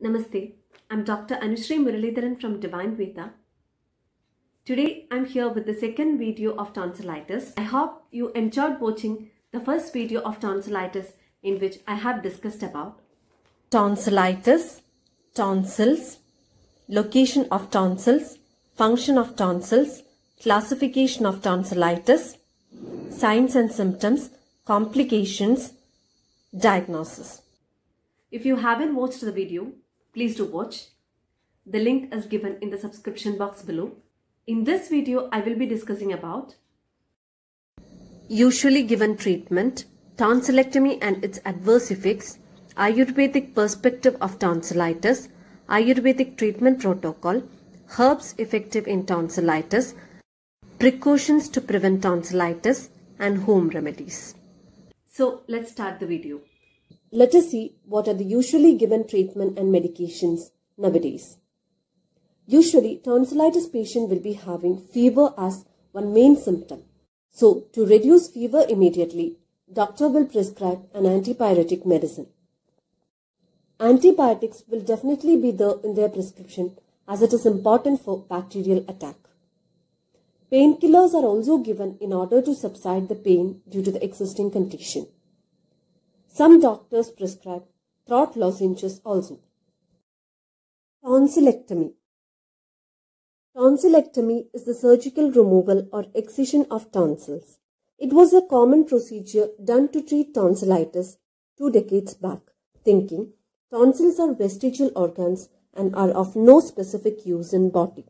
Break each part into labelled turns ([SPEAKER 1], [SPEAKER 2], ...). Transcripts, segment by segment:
[SPEAKER 1] Namaste, I'm Dr. Anushree Muralidharan from Divine Veda. Today I'm here with the second video of tonsillitis. I hope you enjoyed watching the first video of tonsillitis in which I have discussed about tonsillitis, tonsils, location of tonsils, function of tonsils, classification of tonsillitis, signs and symptoms, complications, diagnosis. If you haven't watched the video, please do watch. The link is given in the subscription box below. In this video, I will be discussing about usually given treatment, tonsillectomy and its adverse effects, Ayurvedic perspective of tonsillitis, Ayurvedic treatment protocol, herbs effective in tonsillitis, precautions to prevent tonsillitis, and home remedies. So let's start the video. Let us see what are the usually given treatment and medications nowadays. Usually, tonsillitis patient will be having fever as one main symptom. So, to reduce fever immediately, doctor will prescribe an antipyretic medicine. Antibiotics will definitely be there in their prescription as it is important for bacterial attack. Painkillers are also given in order to subside the pain due to the existing condition. Some doctors prescribe throat lozenges also. Tonsillectomy. Tonsillectomy is the surgical removal or excision of tonsils. It was a common procedure done to treat tonsillitis 2 decades back, thinking tonsils are vestigial organs and are of no specific use in body.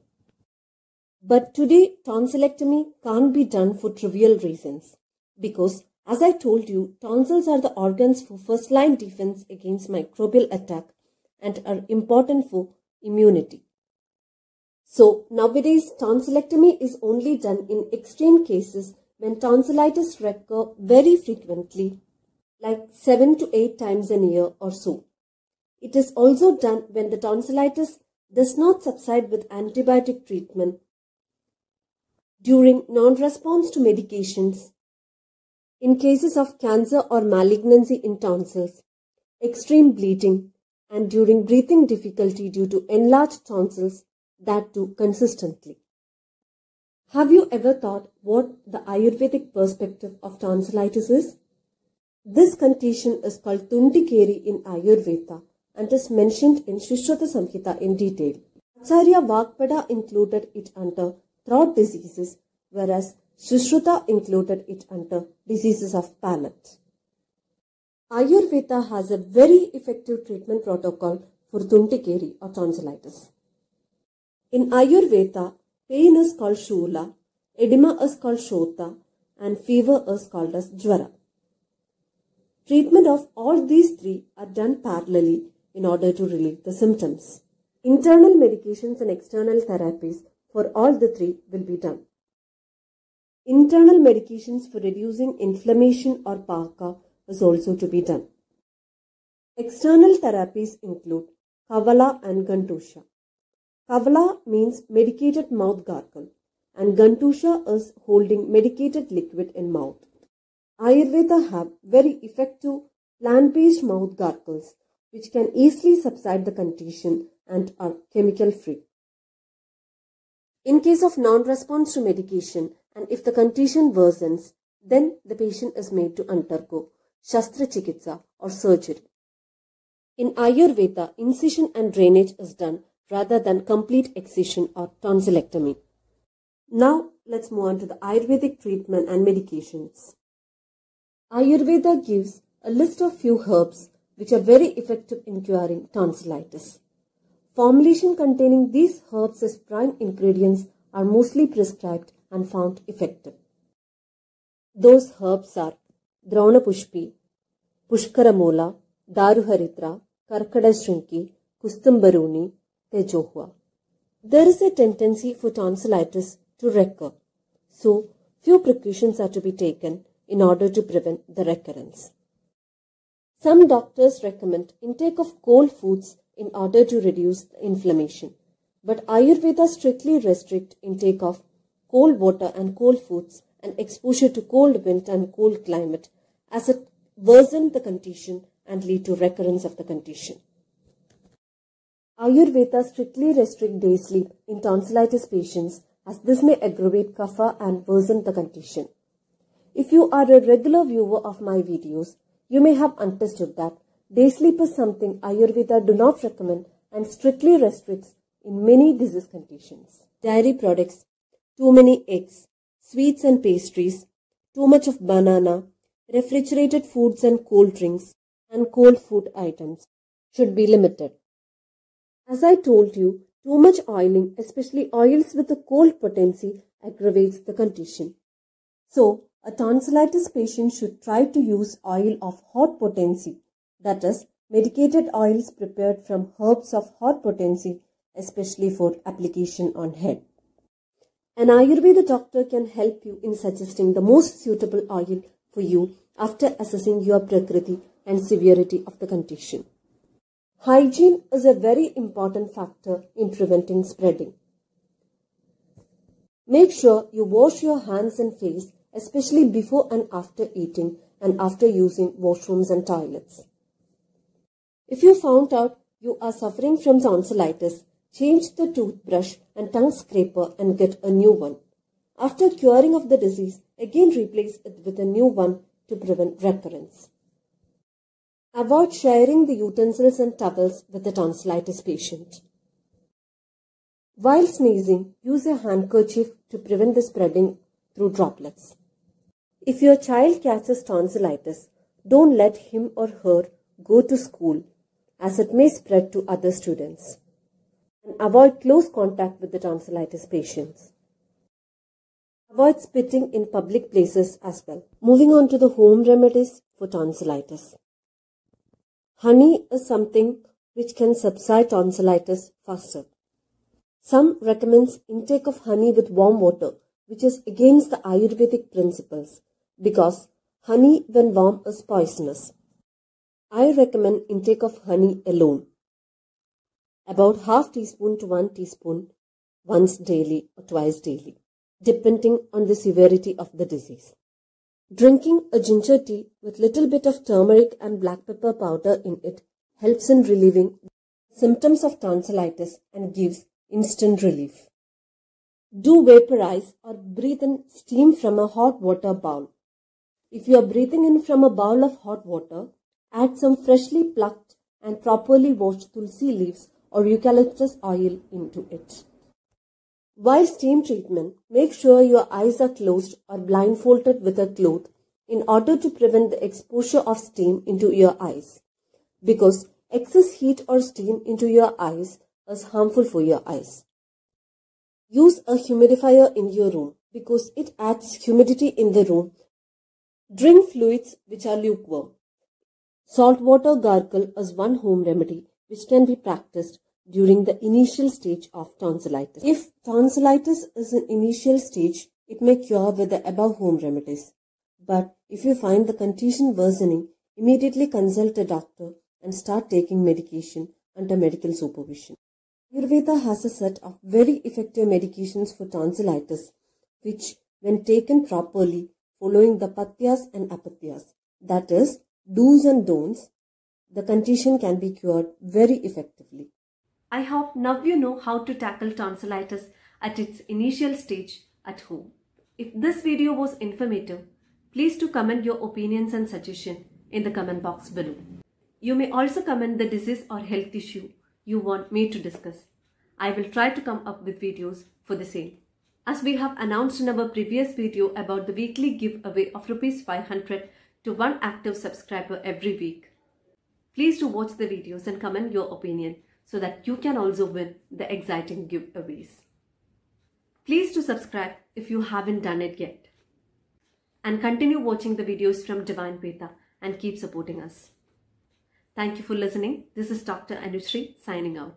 [SPEAKER 1] But today, tonsillectomy can't be done for trivial reasons because, as I told you, tonsils are the organs for first-line defense against microbial attack and are important for immunity. So, nowadays, tonsillectomy is only done in extreme cases when tonsillitis recur very frequently, like 7 to 8 times a year or so. It is also done when the tonsillitis does not subside with antibiotic treatment, during non-response to medications, in cases of cancer or malignancy in tonsils, extreme bleeding, and during breathing difficulty due to enlarged tonsils, that too consistently. Have you ever thought what the Ayurvedic perspective of tonsillitis is? This condition is called Tundikeri in Ayurveda and is mentioned in Sushruta Samhita in detail. Acharya Vakpada included it under throat diseases, whereas Sushruta included it under diseases of palate. Ayurveda has a very effective treatment protocol for Tundikeri or tonsillitis. In Ayurveda, pain is called Shula, edema is called Shota, and fever is called as Jwara. Treatment of all these three are done parallelly in order to relieve the symptoms. Internal medications and external therapies for all the three will be done. Internal medications for reducing inflammation or Paka is also to be done. External therapies include Kavala and Gantusha. Kavala means medicated mouth gargle and Gantusha is holding medicated liquid in mouth. Ayurveda have very effective plant-based mouth gargles which can easily subside the condition and are chemical free. In case of non-response to medication and if the condition worsens, then the patient is made to undergo Shastra Chikitsa or surgery. In Ayurveda, incision and drainage is done rather than complete excision or tonsillectomy. Now, let's move on to the Ayurvedic treatment and medications. Ayurveda gives a list of few herbs which are very effective in curing tonsillitis. Formulation containing these herbs as prime ingredients are mostly prescribed and found effective. Those herbs are Drauna-pushpi, Pushkaramola, Daruharitra, Karkadashrinki, Kustumbaruni, Tejohua. There is a tendency for tonsillitis to recur, so few precautions are to be taken in order to prevent the recurrence. Some doctors recommend intake of cold foods in order to reduce the inflammation, but Ayurveda strictly restrict intake of cold water and cold foods and exposure to cold wind and cold climate as it worsen the condition and lead to recurrence of the condition. Ayurveda strictly restricts day sleep in tonsillitis patients as this may aggravate kapha and worsen the condition. If you are a regular viewer of my videos, you may have understood that day sleep is something Ayurveda do not recommend and strictly restricts in many disease conditions. Dairy products, too many eggs, sweets and pastries, too much of banana, refrigerated foods and cold drinks, and cold food items should be limited. As I told you, too much oiling, especially oils with a cold potency, aggravates the condition. So, a tonsillitis patient should try to use oil of hot potency, that is, medicated oils prepared from herbs of hot potency, especially for application on head. An Ayurveda doctor can help you in suggesting the most suitable oil for you after assessing your prakriti and severity of the condition. Hygiene is a very important factor in preventing spreading. Make sure you wash your hands and face, especially before and after eating and after using washrooms and toilets. If you found out you are suffering from tonsillitis, change the toothbrush and tongue scraper and get a new one. After curing of the disease, again replace it with a new one to prevent recurrence. Avoid sharing the utensils and towels with the tonsillitis patient. While sneezing, use a handkerchief to prevent the spreading through droplets. If your child catches tonsillitis, don't let him or her go to school as it may spread to other students. And avoid close contact with the tonsillitis patients. Avoid spitting in public places as well. Moving on to the home remedies for tonsillitis. Honey is something which can subside tonsillitis faster. Some recommends intake of honey with warm water, which is against the Ayurvedic principles because honey when warm is poisonous. I recommend intake of honey alone. About half teaspoon to 1 teaspoon once daily or twice daily, depending on the severity of the disease. Drinking a ginger tea with little bit of turmeric and black pepper powder in it helps in relieving symptoms of tonsillitis and gives instant relief. Do vaporize or breathe in steam from a hot water bowl. If you are breathing in from a bowl of hot water, add some freshly plucked and properly washed tulsi leaves or eucalyptus oil into it. While steam treatment, make sure your eyes are closed or blindfolded with a cloth in order to prevent the exposure of steam into your eyes, because excess heat or steam into your eyes is harmful for your eyes. Use a humidifier in your room because it adds humidity in the room. Drink fluids which are lukewarm. Salt water gargle is one home remedy which can be practiced during the initial stage of tonsillitis. If tonsillitis is an initial stage, it may cure with the above home remedies. But if you find the condition worsening, immediately consult a doctor and start taking medication under medical supervision. Ayurveda has a set of very effective medications for tonsillitis, which, when taken properly, following the patyas and apatyas, that is, do's and don'ts, the condition can be cured very effectively. I hope now you know how to tackle tonsillitis at its initial stage at home. If this video was informative, please do comment your opinions and suggestions in the comment box below. You may also comment the disease or health issue you want me to discuss. I will try to come up with videos for the same. As we have announced in our previous video about the weekly giveaway of ₹500 to one active subscriber every week. Please do watch the videos and comment your opinion so that you can also win the exciting giveaways. Please do subscribe if you haven't done it yet. And continue watching the videos from Divine Veda and keep supporting us. Thank you for listening. This is Dr. Anushree signing out.